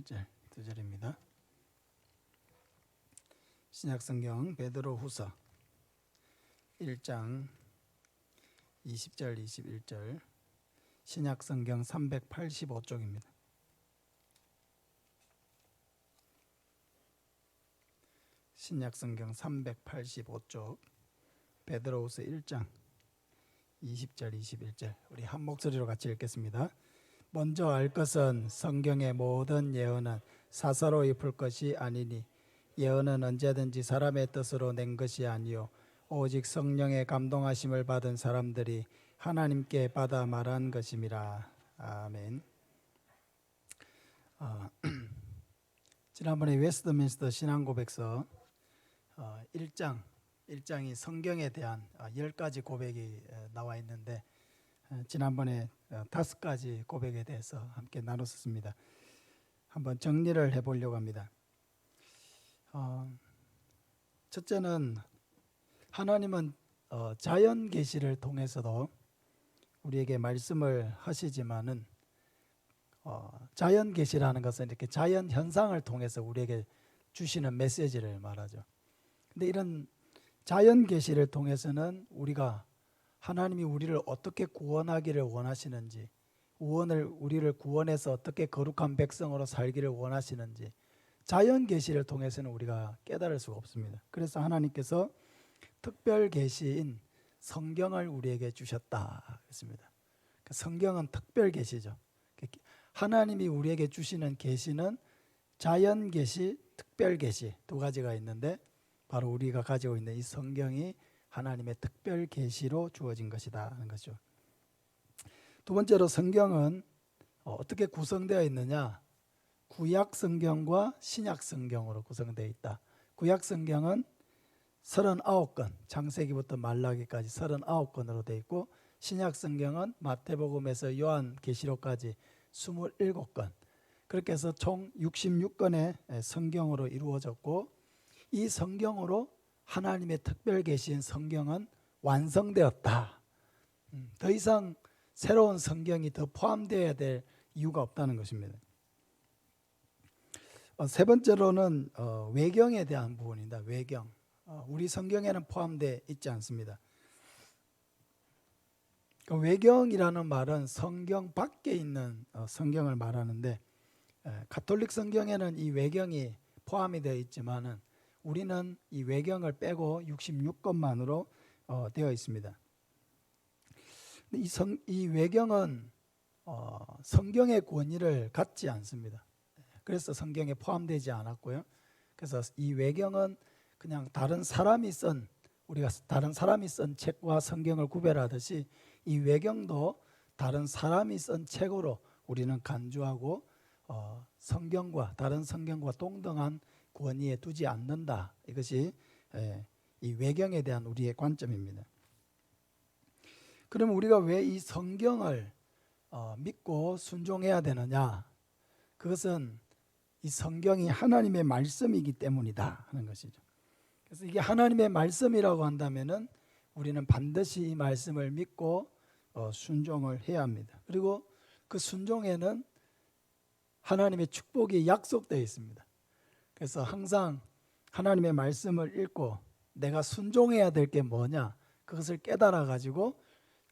21절 두 절입니다. 신약성경 베드로후서 1장 20절 21절 신약성경 385쪽입니다. 신약성경 385쪽 베드로후서 1장 20절 21절 우리 한 목소리로 같이 읽겠습니다. 먼저 알 것은 성경의 모든 예언은 사사로이 풀 것이 아니니 예언은 언제든지 사람의 뜻으로 낸 것이 아니요 오직 성령의 감동하심을 받은 사람들이 하나님께 받아 말한 것임이라. 아멘. 지난번에 웨스트민스터 신앙고백서 1장이 성경에 대한 10가지 고백이 나와 있는데 지난번에 5가지 고백에 대해서 함께 나눴었습니다. 한번 정리를 해보려고 합니다. 첫째는 하나님은 자연 계시를 통해서도 우리에게 말씀을 하시지만은 자연 계시라는 것은 이렇게 자연 현상을 통해서 우리에게 주시는 메시지를 말하죠. 근데 이런 자연 계시를 통해서는 우리가 하나님이 우리를 어떻게 구원하기를 원하시는지, 우리를 구원해서 어떻게 거룩한 백성으로 살기를 원하시는지 자연 계시를 통해서는 우리가 깨달을 수가 없습니다. 그래서 하나님께서 특별 계시인 성경을 우리에게 주셨다 했습니다. 성경은 특별 계시죠. 하나님이 우리에게 주시는 계시는 자연 계시, 특별 계시 두 가지가 있는데 바로 우리가 가지고 있는 이 성경이 하나님의 특별 계시로 주어진 것이다 하는 것이죠. 두 번째로 성경은 어떻게 구성되어 있느냐? 구약 성경과 신약 성경으로 구성되어 있다. 구약 성경은 39권, 창세기부터 말라기까지 39권으로 되어 있고 신약 성경은 마태복음에서 요한계시록까지 27권. 그렇게 해서 총 66권의 성경으로 이루어졌고 이 성경으로 하나님의 특별 계시인 성경은 완성되었다. 더 이상 새로운 성경이 더 포함되어야 될 이유가 없다는 것입니다. 세 번째로는 외경에 대한 부분입니다. 외경. 우리 성경에는 포함되어 있지 않습니다. 외경이라는 말은 성경 밖에 있는 성경을 말하는데 가톨릭 성경에는 이 외경이 포함이 되어 있지만은 우리는 이 외경을 빼고 66권만으로 되어 있습니다. 이 외경은 성경의 권위를 갖지 않습니다. 그래서 성경에 포함되지 않았고요. 그래서 이 외경은 그냥 우리가 다른 사람이 쓴 책과 성경을 구별하듯이 이 외경도 다른 사람이 쓴 책으로 우리는 간주하고 다른 성경과 동등한 권위에 두지 않는다. 이것이 이 외경에 대한 우리의 관점입니다. 그러면 우리가 왜 이 성경을 믿고 순종해야 되느냐? 그것은 이 성경이 하나님의 말씀이기 때문이다 하는 것이죠. 그래서 이게 하나님의 말씀이라고 한다면은 우리는 반드시 이 말씀을 믿고 순종을 해야 합니다. 그리고 그 순종에는 하나님의 축복이 약속되어 있습니다. 그래서 항상 하나님의 말씀을 읽고 내가 순종해야 될 게 뭐냐 그것을 깨달아 가지고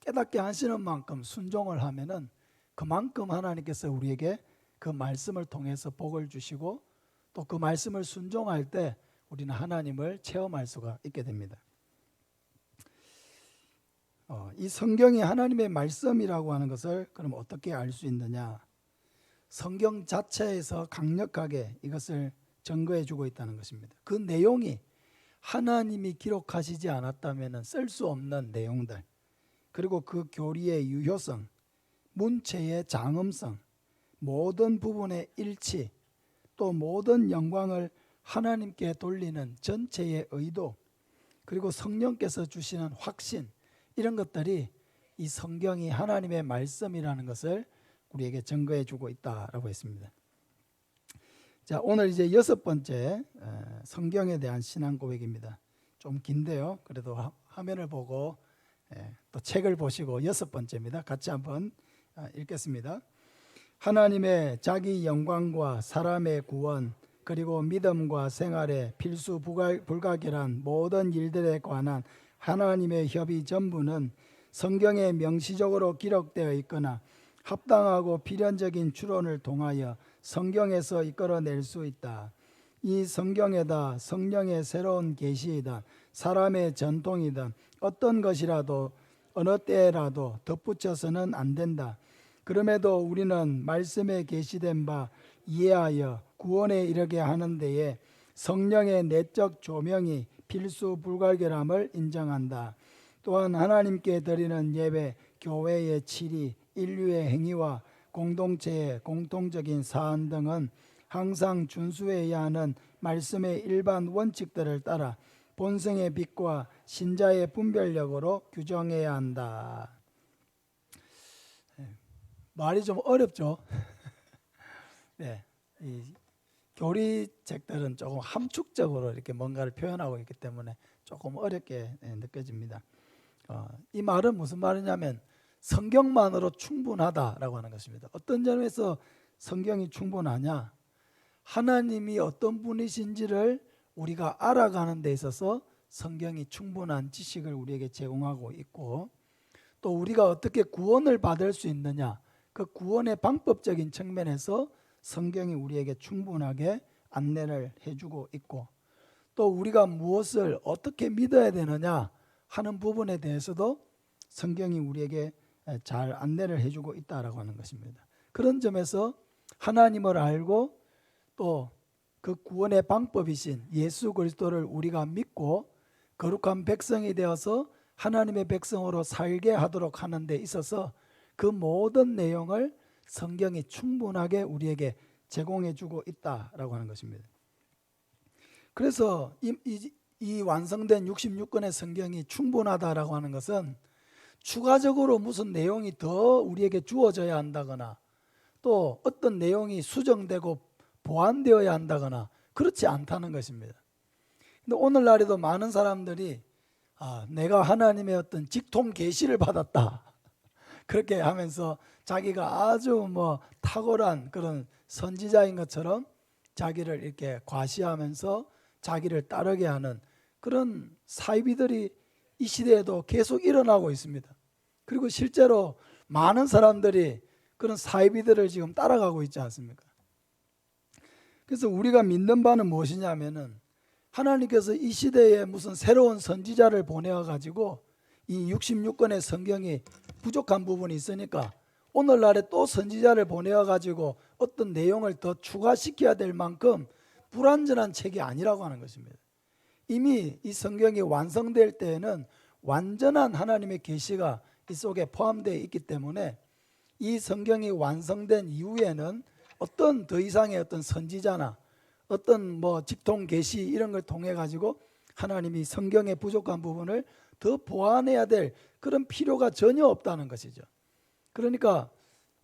깨닫게 하시는 만큼 순종을 하면은 그만큼 하나님께서 우리에게 그 말씀을 통해서 복을 주시고 또 그 말씀을 순종할 때 우리는 하나님을 체험할 수가 있게 됩니다. 이 성경이 하나님의 말씀이라고 하는 것을 그럼 어떻게 알 수 있느냐? 성경 자체에서 강력하게 이것을 증거해 주고 있다는 것입니다. 그 내용이 하나님이 기록하시지 않았다면 쓸 수 없는 내용들, 그리고 그 교리의 유효성, 문체의 장엄성, 모든 부분의 일치, 또 모든 영광을 하나님께 돌리는 전체의 의도, 그리고 성령께서 주시는 확신, 이런 것들이 이 성경이 하나님의 말씀이라는 것을 우리에게 증거해 주고 있다라고 했습니다. 자, 오늘 이제 6번째 성경에 대한 신앙 고백입니다. 좀 긴데요. 그래도 화면을 보고 또 책을 보시고 6번째입니다. 같이 한번 읽겠습니다. 하나님의 자기 영광과 사람의 구원, 그리고 믿음과 생활에 필수 불가결한 모든 일들에 관한 하나님의 협의 전부는 성경에 명시적으로 기록되어 있거나 합당하고 필연적인 추론을 통하여 성경에서 이끌어낼 수 있다. 이 성경에다 성령의 새로운 계시이다, 사람의 전통이다, 어떤 것이라도 어느 때라도 덧붙여서는 안 된다. 그럼에도 우리는 말씀에 계시된 바 이해하여 구원에 이르게 하는 데에 성령의 내적 조명이 필수 불가결함을 인정한다. 또한 하나님께 드리는 예배, 교회의 치리, 인류의 행위와 공동체의 공통적인 사안 등은 항상 준수해야 하는 말씀의 일반 원칙들을 따라 본성의 빛과 신자의 분별력으로 규정해야 한다. 말이 좀 어렵죠. 네, 이 교리책들은 조금 함축적으로 이렇게 뭔가를 표현하고 있기 때문에 조금 어렵게 느껴집니다. 이 말은 무슨 말이냐면 성경만으로 충분하다라고 하는 것입니다. 어떤 점에서 성경이 충분하냐? 하나님이 어떤 분이신지를 우리가 알아가는 데 있어서 성경이 충분한 지식을 우리에게 제공하고 있고, 또 우리가 어떻게 구원을 받을 수 있느냐, 그 구원의 방법적인 측면에서 성경이 우리에게 충분하게 안내를 해주고 있고, 또 우리가 무엇을 어떻게 믿어야 되느냐 하는 부분에 대해서도 성경이 우리에게 잘 안내를 해주고 있다라고 하는 것입니다. 그런 점에서 하나님을 알고 또 그 구원의 방법이신 예수 그리스도를 우리가 믿고 거룩한 백성이 되어서 하나님의 백성으로 살게 하도록 하는 데 있어서 그 모든 내용을 성경이 충분하게 우리에게 제공해 주고 있다라고 하는 것입니다. 그래서 이 완성된 66권의 성경이 충분하다라고 하는 것은 추가적으로 무슨 내용이 더 우리에게 주어져야 한다거나 또 어떤 내용이 수정되고 보완되어야 한다거나 그렇지 않다는 것입니다. 근데 오늘날에도 많은 사람들이 내가 하나님의 어떤 직통 계시를 받았다 그렇게 하면서 자기가 아주 탁월한 그런 선지자인 것처럼 자기를 이렇게 과시하면서 자기를 따르게 하는 그런 사이비들이 이 시대에도 계속 일어나고 있습니다. 그리고 실제로 많은 사람들이 그런 사이비들을 지금 따라가고 있지 않습니까? 그래서 우리가 믿는 바는 무엇이냐면은 하나님께서 이 시대에 무슨 새로운 선지자를 보내어 가지고 이 66권의 성경이 부족한 부분이 있으니까 오늘날에 또 선지자를 보내어 가지고 어떤 내용을 더 추가시켜야 될 만큼 불완전한 책이 아니라고 하는 것입니다. 이미 이 성경이 완성될 때에는 완전한 하나님의 계시가 이 속에 포함되어 있기 때문에 이 성경이 완성된 이후에는 어떤 더 이상의 어떤 선지자나 어떤 직통 계시 이런 걸 통해 가지고 하나님이 성경의 부족한 부분을 더 보완해야 될 그런 필요가 전혀 없다는 것이죠. 그러니까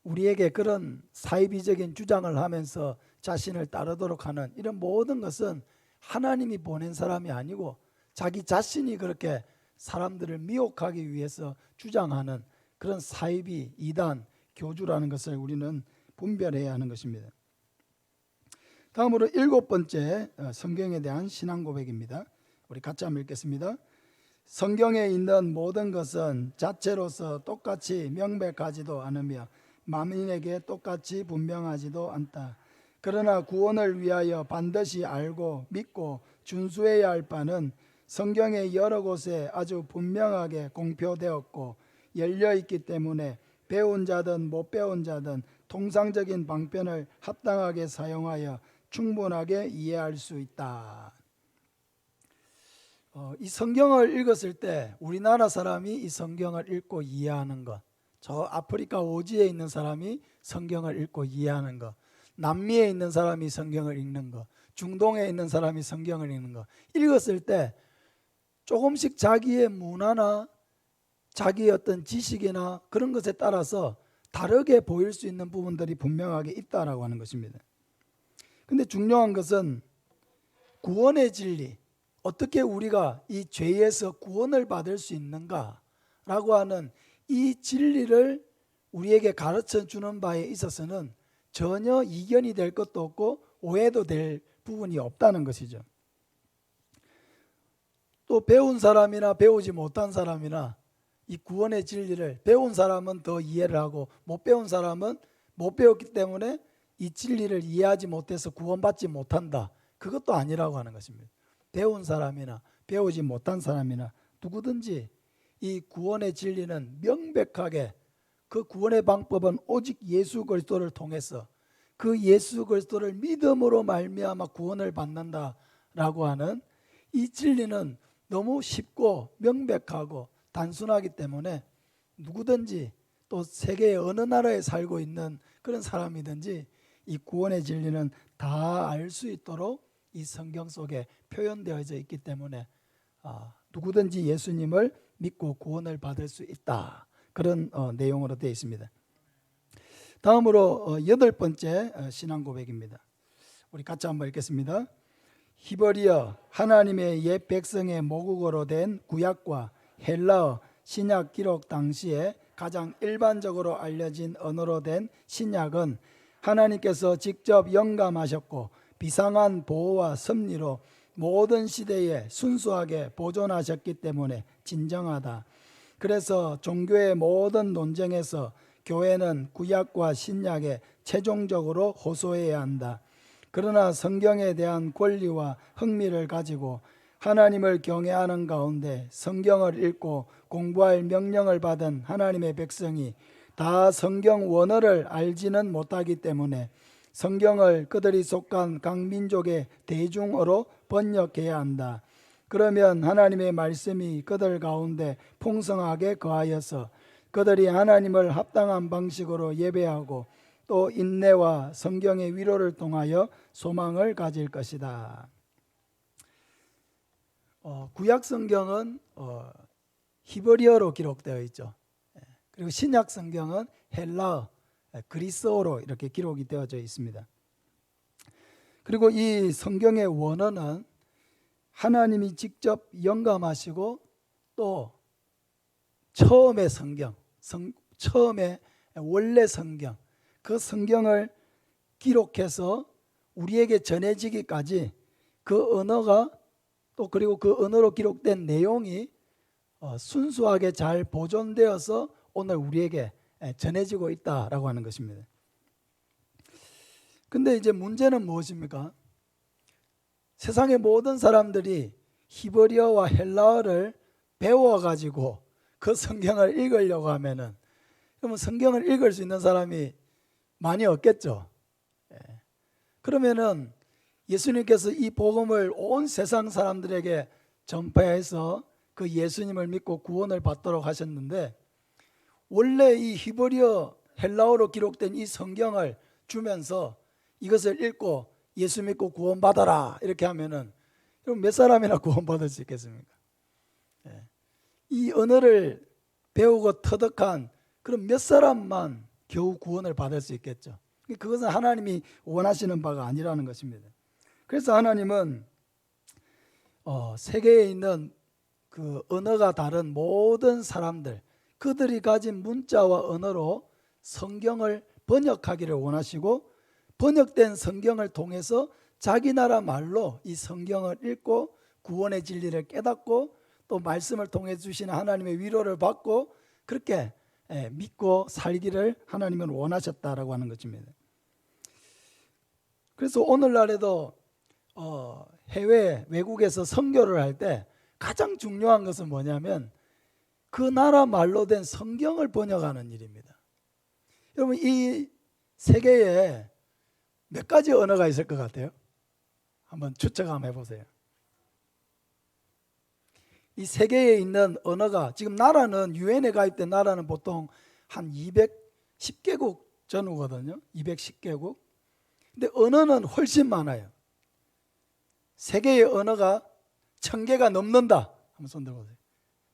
우리에게 그런 사이비적인 주장을 하면서 자신을 따르도록 하는 이런 모든 것은 하나님이 보낸 사람이 아니고 자기 자신이 그렇게 사람들을 미혹하기 위해서 주장하는 그런 사이비, 이단, 교주라는 것을 우리는 분별해야 하는 것입니다. 다음으로 7번째 성경에 대한 신앙 고백입니다. 우리 같이 한번 읽겠습니다. 성경에 있는 모든 것은 자체로서 똑같이 명백하지도 않으며 만민에게 똑같이 분명하지도 않다. 그러나 구원을 위하여 반드시 알고 믿고 준수해야 할 바는 성경의 여러 곳에 아주 분명하게 공표되었고 열려있기 때문에 배운 자든 못 배운 자든 통상적인 방편을 합당하게 사용하여 충분하게 이해할 수 있다. 이 성경을 읽었을 때 우리나라 사람이 이 성경을 읽고 이해하는 것, 저 아프리카 오지에 있는 사람이 성경을 읽고 이해하는 것, 남미에 있는 사람이 성경을 읽는 것, 중동에 있는 사람이 성경을 읽는 것, 읽었을 때 조금씩 자기의 문화나 자기의 어떤 지식이나 그런 것에 따라서 다르게 보일 수 있는 부분들이 분명하게 있다라고 하는 것입니다. 근데 중요한 것은 구원의 진리, 어떻게 우리가 이 죄에서 구원을 받을 수 있는가라고 하는 이 진리를 우리에게 가르쳐 주는 바에 있어서는 전혀 이견이 될 것도 없고 오해도 될 부분이 없다는 것이죠. 또 배운 사람이나 배우지 못한 사람이나 이 구원의 진리를 배운 사람은 더 이해를 하고 못 배운 사람은 못 배웠기 때문에 이 진리를 이해하지 못해서 구원받지 못한다. 그것도 아니라고 하는 것입니다. 배운 사람이나 배우지 못한 사람이나 누구든지 이 구원의 진리는 명백하게 그 구원의 방법은 오직 예수 그리스도를 통해서 그 예수 그리스도를 믿음으로 말미암아 구원을 받는다라고 하는 이 진리는 너무 쉽고 명백하고 단순하기 때문에 누구든지 또 세계의 어느 나라에 살고 있는 그런 사람이든지 이 구원의 진리는 다 알 수 있도록 이 성경 속에 표현되어져 있기 때문에 누구든지 예수님을 믿고 구원을 받을 수 있다. 그런 내용으로 되어 있습니다. 다음으로 8번째 신앙 고백입니다. 우리 같이 한번 읽겠습니다. 히브리어 하나님의 옛 백성의 모국어로 된 구약과 헬라어 신약 기록 당시에 가장 일반적으로 알려진 언어로 된 신약은 하나님께서 직접 영감하셨고 비상한 보호와 섭리로 모든 시대에 순수하게 보존하셨기 때문에 진정하다. 그래서 종교의 모든 논쟁에서 교회는 구약과 신약에 최종적으로 호소해야 한다. 그러나 성경에 대한 권리와 흥미를 가지고 하나님을 경외하는 가운데 성경을 읽고 공부할 명령을 받은 하나님의 백성이 다 성경 원어를 알지는 못하기 때문에 성경을 그들이 속한 각 민족의 대중어로 번역해야 한다. 그러면 하나님의 말씀이 그들 가운데 풍성하게 거하여서 그들이 하나님을 합당한 방식으로 예배하고 또 인내와 성경의 위로를 통하여 소망을 가질 것이다. 구약 성경은 히브리어로 기록되어 있죠. 그리고 신약 성경은 헬라어, 그리스어로 이렇게 기록이 되어져 있습니다. 그리고 이 성경의 원어는 하나님이 직접 영감하시고 또 처음의 성경, 처음에 원래 성경, 그 성경을 기록해서 우리에게 전해지기까지 그 언어가 또 그리고 그 언어로 기록된 내용이 순수하게 잘 보존되어서 오늘 우리에게 전해지고 있다라고 하는 것입니다. 근데 이제 문제는 무엇입니까? 세상의 모든 사람들이 히브리어와 헬라어를 배워가지고 그 성경을 읽으려고 하면은 그러면 성경을 읽을 수 있는 사람이 많이 없겠죠. 그러면은 예수님께서 이 복음을 온 세상 사람들에게 전파해서 그 예수님을 믿고 구원을 받도록 하셨는데 원래 이 히브리어 헬라어로 기록된 이 성경을 주면서 이것을 읽고 예수 믿고 구원받아라 이렇게 하면은 그럼 몇 사람이나 구원받을 수 있겠습니까? 이 언어를 배우고 터득한 그럼 몇 사람만 겨우 구원을 받을 수 있겠죠. 그것은 하나님이 원하시는 바가 아니라는 것입니다. 그래서 하나님은 세계에 있는 그 언어가 다른 모든 사람들 그들이 가진 문자와 언어로 성경을 번역하기를 원하시고 번역된 성경을 통해서 자기 나라 말로 이 성경을 읽고 구원의 진리를 깨닫고 또 말씀을 통해 주시는 하나님의 위로를 받고 그렇게 믿고 살기를 하나님은 원하셨다라고 하는 것입니다. 그래서 오늘날에도 해외 외국에서 선교를 할 때 가장 중요한 것은 뭐냐면 그 나라 말로 된 성경을 번역하는 일입니다. 여러분 이 세계에 몇 가지 언어가 있을 것 같아요? 한번 추측 한번 해보세요. 이 세계에 있는 언어가 지금 나라는 유엔에 가입된 나라는 보통 한 210개국 전후거든요. 210개국. 근데 언어는 훨씬 많아요. 세계의 언어가 1000개가 넘는다. 한번 손 들어보세요.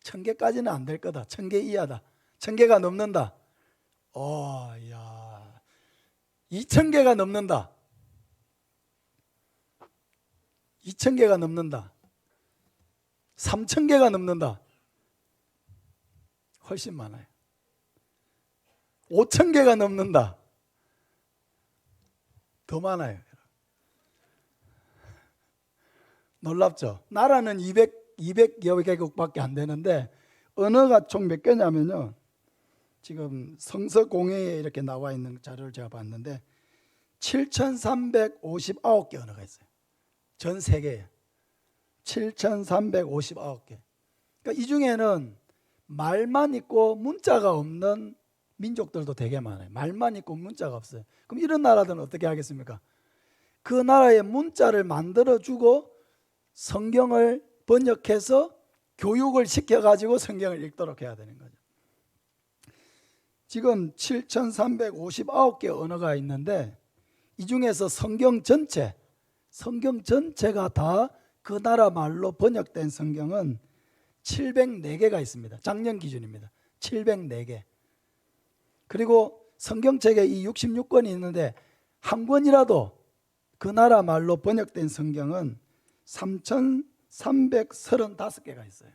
1000개까지는 안 될 거다. 1000개 이하다. 1000개가 넘는다. 야, 2000개가 넘는다. 2000개가 넘는다. 3000개가 넘는다. 훨씬 많아요. 5000개가 넘는다. 더 많아요. 놀랍죠? 나라는 200여 개국밖에 안 되는데 언어가 총 몇 개냐면요. 지금 성서공회에 이렇게 나와 있는 자료를 제가 봤는데 7,359개 언어가 있어요. 전 세계에 7,359개. 그러니까 이 중에는 말만 있고 문자가 없는 민족들도 되게 많아요. 말만 있고 문자가 없어요. 그럼 이런 나라들은 어떻게 하겠습니까? 그 나라의 문자를 만들어주고 성경을 번역해서 교육을 시켜가지고 성경을 읽도록 해야 되는 거죠. 지금 7,359개 언어가 있는데 이 중에서 성경 전체가 다 그 나라 말로 번역된 성경은 704개가 있습니다. 작년 기준입니다. 704개. 그리고 성경책에 이 66권이 있는데 한 권이라도 그 나라 말로 번역된 성경은 3,335개가 있어요.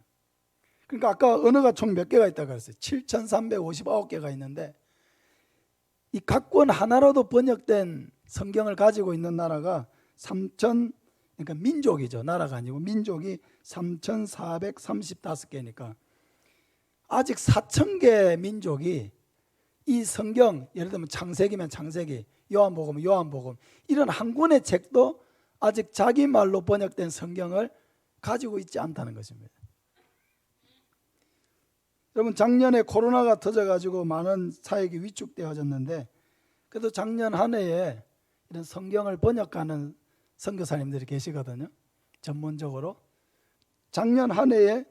그러니까 아까 언어가 총 몇 개가 있다고 그랬어요? 7,359개가 있는데 이 각 권 하나라도 번역된 성경을 가지고 있는 나라가 그러니까 민족이죠. 나라가 아니고 민족이 3,435개니까 아직 4,000개 민족이 이 성경, 예를 들면 창세기면 창세기, 요한복음은 요한복음, 이런 한 권의 책도 아직 자기 말로 번역된 성경을 가지고 있지 않다는 것입니다. 여러분, 작년에 코로나가 터져가지고 많은 사역이 위축되어졌는데 그래도 작년 한 해에 이런 성경을 번역하는 선교사님들이 계시거든요. 전문적으로 작년 한 해에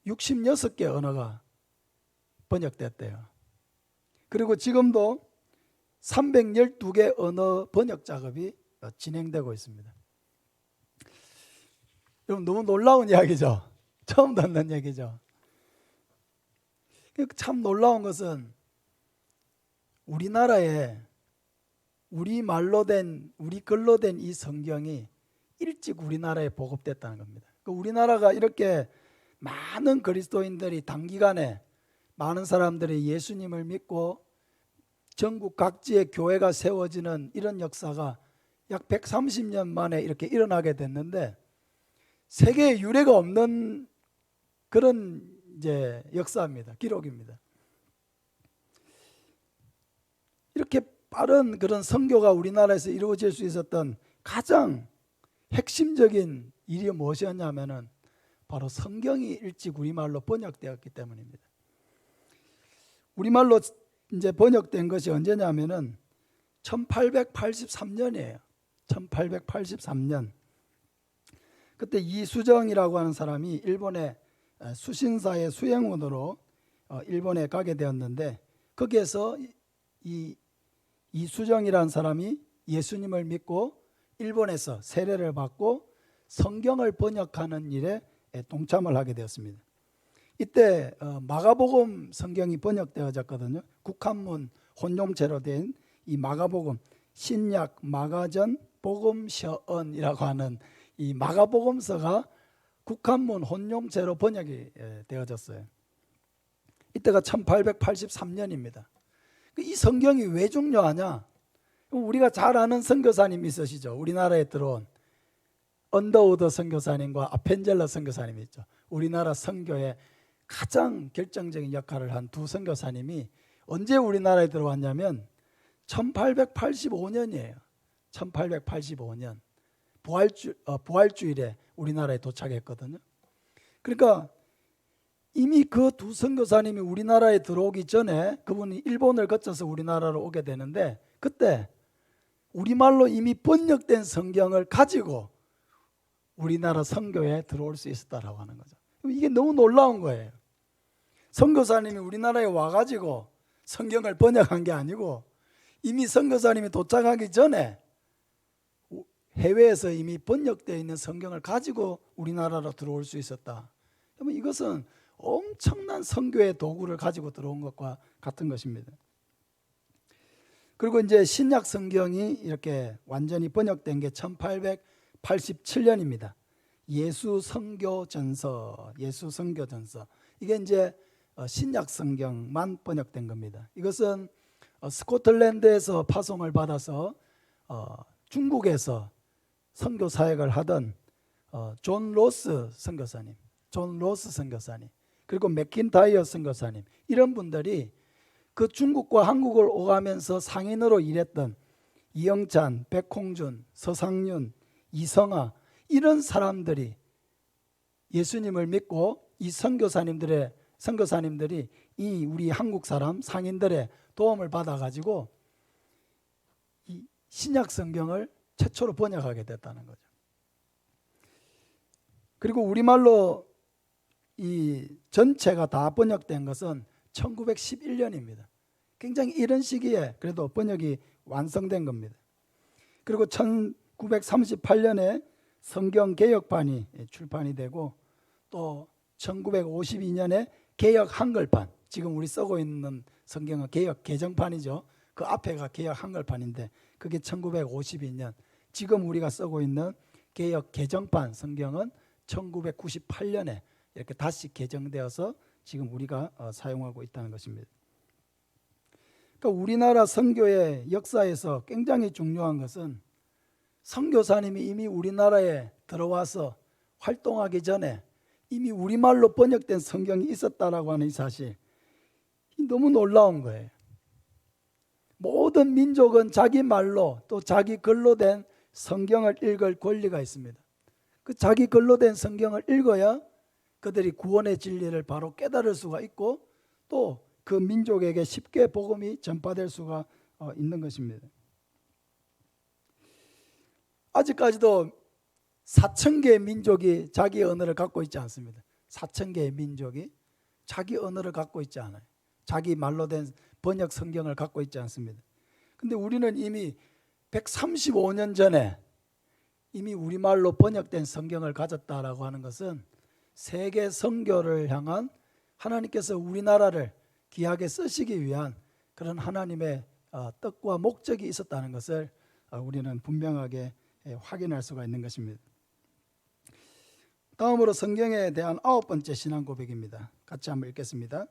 66개 언어가 번역됐대요. 그리고 지금도 312개 언어 번역 작업이 진행되고 있습니다. 여러분, 너무 놀라운 이야기죠. 처음 듣는 얘기죠. 참 놀라운 것은 우리나라에 우리 말로 된, 우리 글로 된 이 성경이 일찍 우리나라에 보급됐다는 겁니다. 우리나라가 이렇게 많은 그리스도인들이 단기간에 많은 사람들이 예수님을 믿고 전국 각지에 교회가 세워지는 이런 역사가 약 130년 만에 이렇게 일어나게 됐는데 세계에 유례가 없는 그런 이제 역사입니다. 기록입니다. 이렇게 빠른 그런 선교가 우리나라에서 이루어질 수 있었던 가장 핵심적인 일이 무엇이었냐면은 바로 성경이 일찍 우리말로 번역되었기 때문입니다. 우리말로 이제 번역된 것이 언제냐면은 1883년이에요. 1883년. 그때 이수정이라고 하는 사람이 일본의 수신사의 수행원으로 일본에 가게 되었는데 거기에서 이수정이라는 사람이 예수님을 믿고 일본에서 세례를 받고 성경을 번역하는 일에 동참을 하게 되었습니다. 이때 마가복음 성경이 번역되어졌거든요. 국한문 혼용체로 된 이 마가복음, 신약, 마가전, 복음서언이라고 하는 이 마가복음서가 국한문 혼용체로 번역이 되어졌어요. 이때가 1883년입니다. 이 성경이 왜 중요하냐? 우리가 잘 아는 선교사님이 있으시죠. 우리나라에 들어온 언더우드 선교사님과 아펜젤러 선교사님이 있죠. 우리나라 선교에 가장 결정적인 역할을 한 두 선교사님이 언제 우리나라에 들어왔냐면 1885년이에요. 1885년 부활주일에 우리나라에 도착했거든요. 그러니까 이미 그 두 선교사님이 우리나라에 들어오기 전에 그분이 일본을 거쳐서 우리나라로 오게 되는데 그때 우리말로 이미 번역된 성경을 가지고 우리나라 선교에 들어올 수 있었다라고 하는 거죠. 이게 너무 놀라운 거예요. 선교사님이 우리나라에 와가지고 성경을 번역한 게 아니고 이미 선교사님이 도착하기 전에 해외에서 이미 번역되어 있는 성경을 가지고 우리나라로 들어올 수 있었다. 이것은 엄청난 선교의 도구를 가지고 들어온 것과 같은 것입니다. 그리고 이제 신약 성경이 이렇게 완전히 번역된 게 1887년입니다. 예수 선교전서. 이게 이제 신약 성경만 번역된 겁니다. 이것은 스코틀랜드에서 파송을 받아서 중국에서 선교 사역을 하던 존 로스 선교사님, 그리고 맥킨타이어 선교사님, 이런 분들이 그 중국과 한국을 오가면서 상인으로 일했던 이영찬, 백홍준, 서상윤, 이성아, 이런 사람들이 예수님을 믿고 이 선교사님들이 이 우리 한국 사람 상인들의 도움을 받아가지고 이 신약 성경을 최초로 번역하게 됐다는 거죠. 그리고 우리말로 이 전체가 다 번역된 것은 1911년입니다. 굉장히 이런 시기에 그래도 번역이 완성된 겁니다. 그리고 1938년에 성경 개역판이 출판이 되고 또 1952년에 개역 한글판, 지금 우리 쓰고 있는 성경은 개역 개정판이죠. 그 앞에가 개역 한글판인데 그게 1952년, 지금 우리가 쓰고 있는 개역 개정판 성경은 1998년에 이렇게 다시 개정되어서 지금 우리가 사용하고 있다는 것입니다. 그러니까 우리나라 선교의 역사에서 굉장히 중요한 것은 선교사님이 이미 우리나라에 들어와서 활동하기 전에 이미 우리말로 번역된 성경이 있었다라고 하는 이 사실, 너무 놀라운 거예요. 모든 민족은 자기 말로 또 자기 글로 된 성경을 읽을 권리가 있습니다. 그 자기 글로 된 성경을 읽어야 그들이 구원의 진리를 바로 깨달을 수가 있고 또 그 민족에게 쉽게 복음이 전파될 수가 있는 것입니다. 아직까지도 4,000개의 민족이 자기 언어를 갖고 있지 않습니다. 4,000개의 민족이 자기 언어를 갖고 있지 않아요. 자기 말로 된 번역 성경을 갖고 있지 않습니다. 근데 우리는 이미 135년 전에 이미 우리말로 번역된 성경을 가졌다라고 하는 것은 세계 선교를 향한 하나님께서 우리나라를 귀하게 쓰시기 위한 그런 하나님의 뜻과 목적이 있었다는 것을 우리는 분명하게 확인할 수가 있는 것입니다. 다음으로 성경에 대한 9번째 신앙 고백입니다. 같이 한번 읽겠습니다.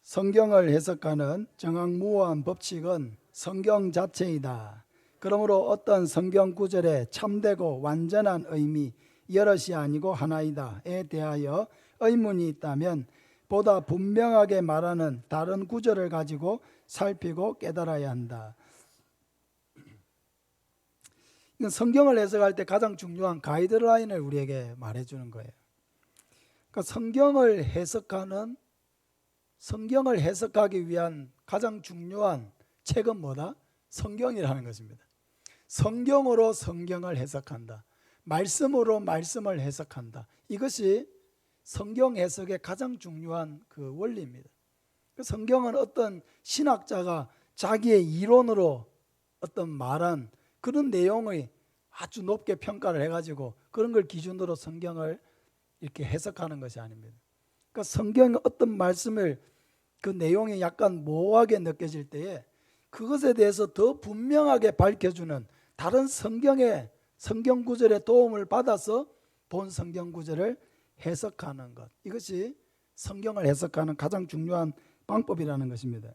성경을 해석하는 정확무호한 법칙은 성경 자체이다. 그러므로 어떤 성경 구절의 참되고 완전한 의미, 여럿이 아니고 하나이다에 대하여 의문이 있다면 보다 분명하게 말하는 다른 구절을 가지고 살피고 깨달아야 한다. 이건 성경을 해석할 때 가장 중요한 가이드라인을 우리에게 말해주는 거예요. 그러니까 성경을 해석하기 위한 가장 중요한 책은 뭐다? 성경이라는 것입니다. 성경으로 성경을 해석한다. 말씀으로 말씀을 해석한다. 이것이 성경 해석의 가장 중요한 그 원리입니다. 성경은 어떤 신학자가 자기의 이론으로 어떤 말한 그런 내용을 아주 높게 평가를 해가지고 그런 걸 기준으로 성경을 이렇게 해석하는 것이 아닙니다. 그러니까 성경의 어떤 말씀을 그 내용이 약간 모호하게 느껴질 때에 그것에 대해서 더 분명하게 밝혀주는 다른 성경 구절의 도움을 받아서 본 성경 구절을 해석하는 것, 이것이 성경을 해석하는 가장 중요한 방법이라는 것입니다.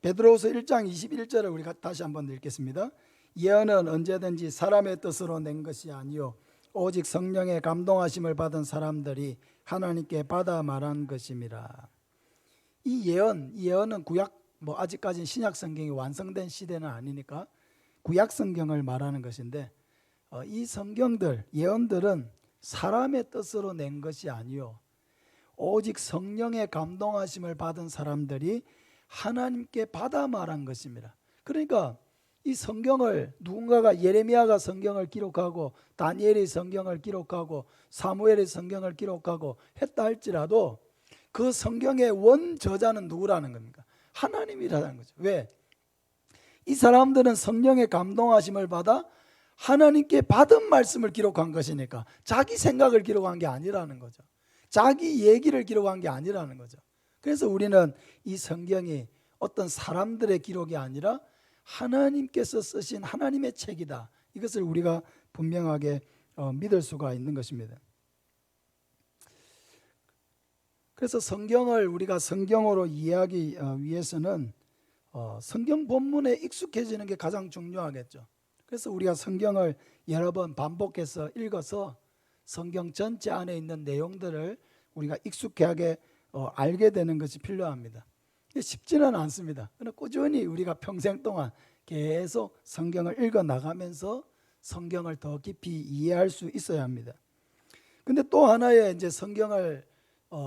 베드로후서 1장 21절을 우리가 다시 한번 읽겠습니다. 예언은 언제든지 사람의 뜻으로 낸 것이 아니요 오직 성령의 감동하심을 받은 사람들이 하나님께 받아 말한 것임이라. 이 예언은 구약, 아직까지는 신약 성경이 완성된 시대는 아니니까 구약 성경을 말하는 것인데, 이 성경들, 예언들은 사람의 뜻으로 낸 것이 아니요 오직 성령의 감동하심을 받은 사람들이 하나님께 받아 말한 것입니다. 그러니까 이 성경을 누군가가, 예레미야가 성경을 기록하고 다니엘이 성경을 기록하고 사무엘이 성경을 기록하고 했다 할지라도 그 성경의 원저자는 누구라는 겁니까? 하나님이라는 거죠. 왜? 이 사람들은 성령의 감동하심을 받아 하나님께 받은 말씀을 기록한 것이니까 자기 생각을 기록한 게 아니라는 거죠. 자기 얘기를 기록한 게 아니라는 거죠. 그래서 우리는 이 성경이 어떤 사람들의 기록이 아니라 하나님께서 쓰신 하나님의 책이다. 이것을 우리가 분명하게 믿을 수가 있는 것입니다. 그래서 성경을 우리가 성경으로 이해하기 위해서는 성경 본문에 익숙해지는 게 가장 중요하겠죠. 그래서 우리가 성경을 여러 번 반복해서 읽어서 성경 전체 안에 있는 내용들을 우리가 익숙하게 알게 되는 것이 필요합니다. 쉽지는 않습니다. 그러나 꾸준히 우리가 평생 동안 계속 성경을 읽어 나가면서 성경을 더 깊이 이해할 수 있어야 합니다. 근데 또 하나의 이제 성경을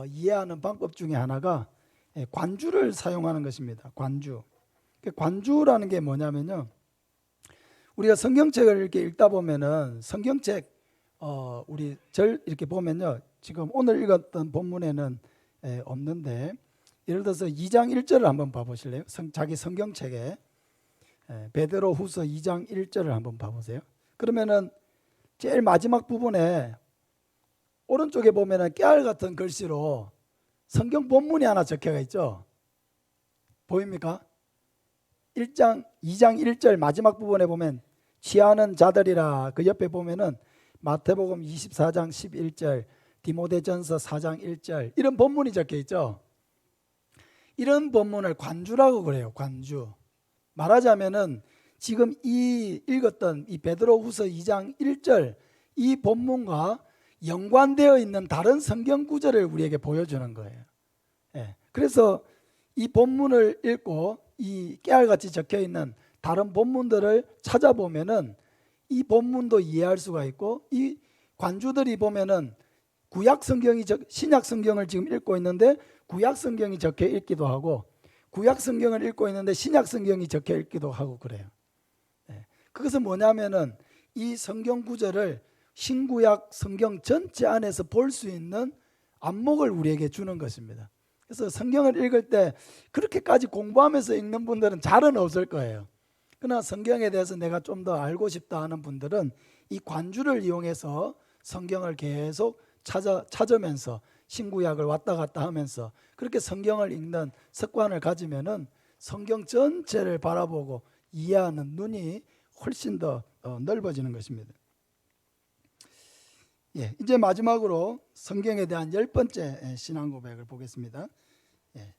이해하는 방법 중에 하나가 관주를 사용하는 것입니다. 관주라는 게 뭐냐면요, 우리가 성경책을 이렇게 읽다 보면은 성경책 우리 절 이렇게 보면요, 지금 오늘 읽었던 본문에는 없는데, 예를 들어서 2장 1절을 한번 봐보실래요? 자기 성경책에 베드로후서 2장 1절을 한번 봐보세요. 그러면은 제일 마지막 부분에 오른쪽에 보면은 깨알 같은 글씨로 성경 본문이 하나 적혀가 있죠. 보입니까? 2장 1절 마지막 부분에 보면 취하는 자들이라, 그 옆에 보면은 마태복음 24장 11절, 디모데전서 4장 1절, 이런 본문이 적혀 있죠. 이런 본문을 관주라고 그래요. 관주. 말하자면은 지금 이 읽었던 이 베드로후서 2장 1절 이 본문과 연관되어 있는 다른 성경 구절을 우리에게 보여주는 거예요. 그래서 이 본문을 읽고 이 깨알같이 적혀 있는 다른 본문들을 찾아보면은 이 본문도 이해할 수가 있고, 이 관주들이 보면은 구약 성경이 신약 성경을 지금 읽고 있는데 구약 성경이 적혀 있기도 하고, 구약 성경을 읽고 있는데 신약 성경이 적혀 있기도 하고 그래요. 그것은 뭐냐면은 이 성경 구절을 신구약 성경 전체 안에서 볼 수 있는 안목을 우리에게 주는 것입니다. 그래서 성경을 읽을 때 그렇게까지 공부하면서 읽는 분들은 잘은 없을 거예요. 그러나 성경에 대해서 내가 좀 더 알고 싶다 하는 분들은 이 관주를 이용해서 성경을 계속 찾으면서 신구약을 왔다 갔다 하면서 그렇게 성경을 읽는 습관을 가지면은 성경 전체를 바라보고 이해하는 눈이 훨씬 더 넓어지는 것입니다. 이제 마지막으로 성경에 대한 10번째 신앙 고백을 보겠습니다.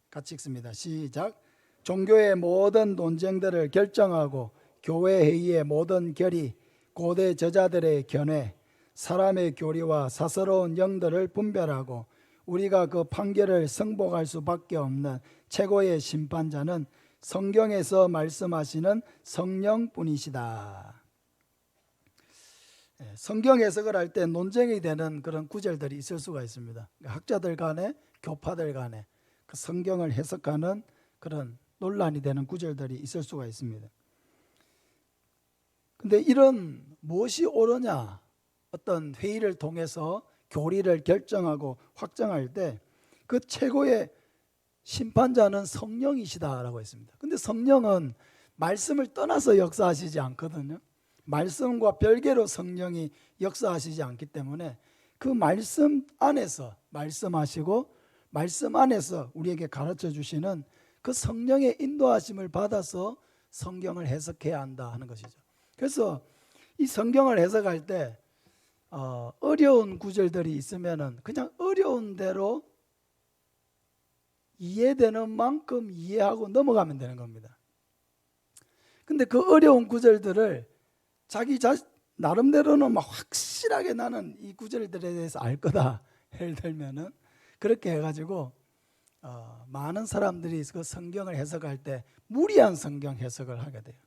같이 읽습니다. 시작. 종교의 모든 논쟁들을 결정하고 교회 회의의 모든 결의, 고대 저자들의 견해, 사람의 교리와 사서로운 영들을 분별하고 우리가 그 판결을 승복할 수밖에 없는 최고의 심판자는 성경에서 말씀하시는 성령뿐이시다. 성경 해석을 할 때 논쟁이 되는 그런 구절들이 있을 수가 있습니다. 학자들 간에, 교파들 간에 그 성경을 해석하는 그런 논란이 되는 구절들이 있을 수가 있습니다. 근데 이런 무엇이 옳으냐, 어떤 회의를 통해서 교리를 결정하고 확정할 때 그 최고의 심판자는 성령이시다라고 했습니다. 근데 성령은 말씀을 떠나서 역사하시지 않거든요. 말씀과 별개로 성령이 역사하시지 않기 때문에 그 말씀 안에서 말씀하시고 말씀 안에서 우리에게 가르쳐 주시는 그 성령의 인도하심을 받아서 성경을 해석해야 한다 하는 것이죠. 그래서 이 성경을 해석할 때 어려운 구절들이 있으면은 그냥 어려운 대로 이해되는 만큼 이해하고 넘어가면 되는 겁니다. 근데 그 어려운 구절들을 자기 나름대로는 막 확실하게 나는 이 구절들에 대해서 알 거다, 예를 들면은 그렇게 해가지고 많은 사람들이 그 성경을 해석할 때 무리한 성경 해석을 하게 돼요.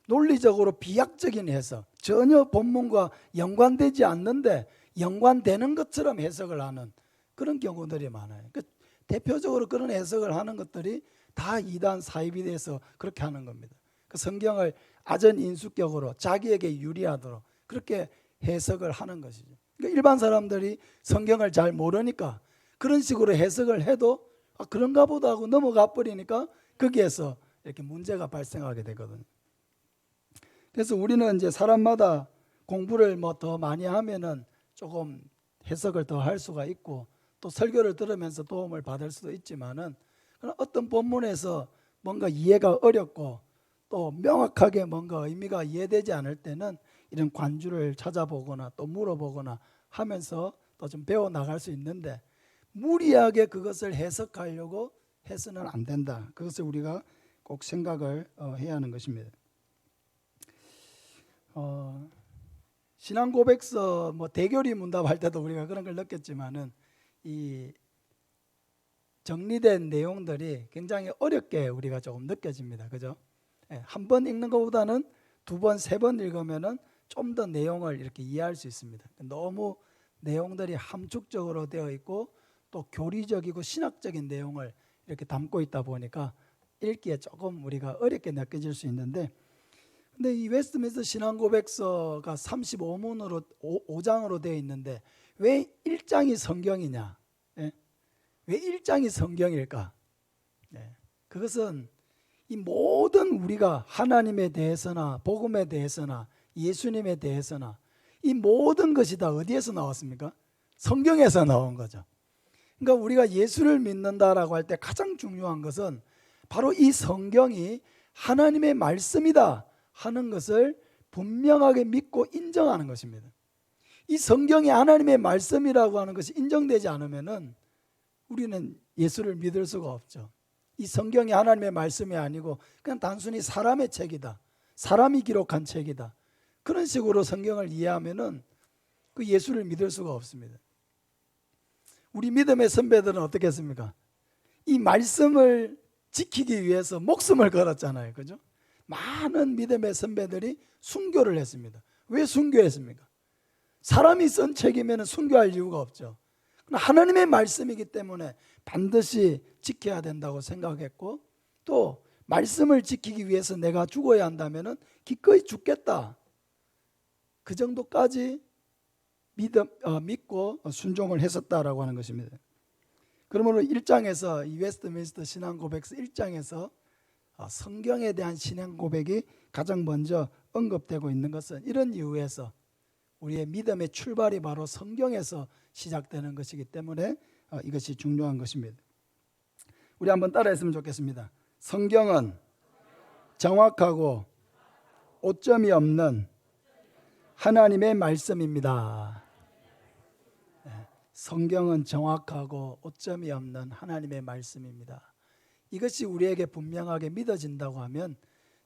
논리적으로 비약적인 해석, 전혀 본문과 연관되지 않는데 연관되는 것처럼 해석을 하는 그런 경우들이 많아요. 그러니까 대표적으로 그런 해석을 하는 것들이 다 이단 사입이 돼서 그렇게 하는 겁니다. 그 성경을 아전인수격으로 자기에게 유리하도록 그렇게 해석을 하는 것이죠. 그러니까 일반 사람들이 성경을 잘 모르니까 그런 식으로 해석을 해도 그런가 보다 하고 넘어가 버리니까 거기에서 이렇게 문제가 발생하게 되거든요. 그래서 우리는 이제 사람마다 공부를 뭐 더 많이 하면은 조금 해석을 더 할 수가 있고 또 설교를 들으면서 도움을 받을 수도 있지만은 어떤 본문에서 뭔가 이해가 어렵고 또 명확하게 뭔가 의미가 이해되지 않을 때는 이런 관주를 찾아보거나 또 물어보거나 하면서 또 좀 배워 나갈 수 있는데 무리하게 그것을 해석하려고 해서는 안 된다. 그것을 우리가 꼭 생각을 해야 하는 것입니다. 신앙 고백서 뭐 대결이 문답할 때도 우리가 그런 걸 느꼈지만은 이 정리된 내용들이 굉장히 어렵게 우리가 조금 느껴집니다. 그죠? 한 번 읽는 것보다는 두 번, 세 번 읽으면은 좀 더 내용을 이렇게 이해할 수 있습니다. 너무 내용들이 함축적으로 되어 있고 또 교리적이고 신학적인 내용을 이렇게 담고 있다 보니까 읽기에 조금 우리가 어렵게 느껴질 수 있는데, 근데 이 웨스트민스터 신앙고백서가 35문으로 5장으로 되어 있는데 왜 1장이 성경이냐? 왜 1장이 성경일까? 그것은 이 모든 우리가 하나님에 대해서나 복음에 대해서나 예수님에 대해서나 이 모든 것이 다 어디에서 나왔습니까? 성경에서 나온 거죠. 그러니까 우리가 예수를 믿는다라고 할 때 가장 중요한 것은 바로 이 성경이 하나님의 말씀이다 하는 것을 분명하게 믿고 인정하는 것입니다. 이 성경이 하나님의 말씀이라고 하는 것이 인정되지 않으면은 우리는 예수를 믿을 수가 없죠. 이 성경이 하나님의 말씀이 아니고 그냥 단순히 사람의 책이다, 사람이 기록한 책이다, 그런 식으로 성경을 이해하면은 그 예수를 믿을 수가 없습니다. 우리 믿음의 선배들은 어떻게 했습니까? 이 말씀을 지키기 위해서 목숨을 걸었잖아요. 그죠? 많은 믿음의 선배들이 순교를 했습니다. 왜 순교했습니까? 사람이 쓴 책이면 순교할 이유가 없죠. 하나님의 말씀이기 때문에 반드시 지켜야 된다고 생각했고, 또 말씀을 지키기 위해서 내가 죽어야 한다면 기꺼이 죽겠다, 그 정도까지 믿고 순종을 했었다라고 하는 것입니다. 그러므로 1장에서 이 웨스트민스터 신앙고백서 1장에서 성경에 대한 신앙 고백이 가장 먼저 언급되고 있는 것은 이런 이유에서 우리의 믿음의 출발이 바로 성경에서 시작되는 것이기 때문에 이것이 중요한 것입니다. 우리 한번 따라했으면 좋겠습니다. 성경은 정확하고 오점이 없는 하나님의 말씀입니다. 성경은 정확하고 오점이 없는 하나님의 말씀입니다. 이것이 우리에게 분명하게 믿어진다고 하면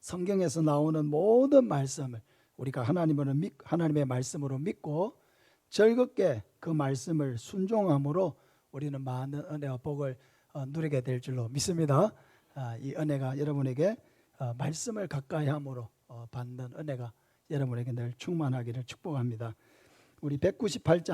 성경에서 나오는 모든 말씀을 우리가 하나님의 말씀으로 믿고 즐겁게 그 말씀을 순종함으로 우리는 많은 은혜와 복을 누리게 될 줄로 믿습니다. 이 은혜가 여러분에게 말씀을 가까이 함으로 받는 은혜가 여러분에게 늘 충만하기를 축복합니다. 우리 198장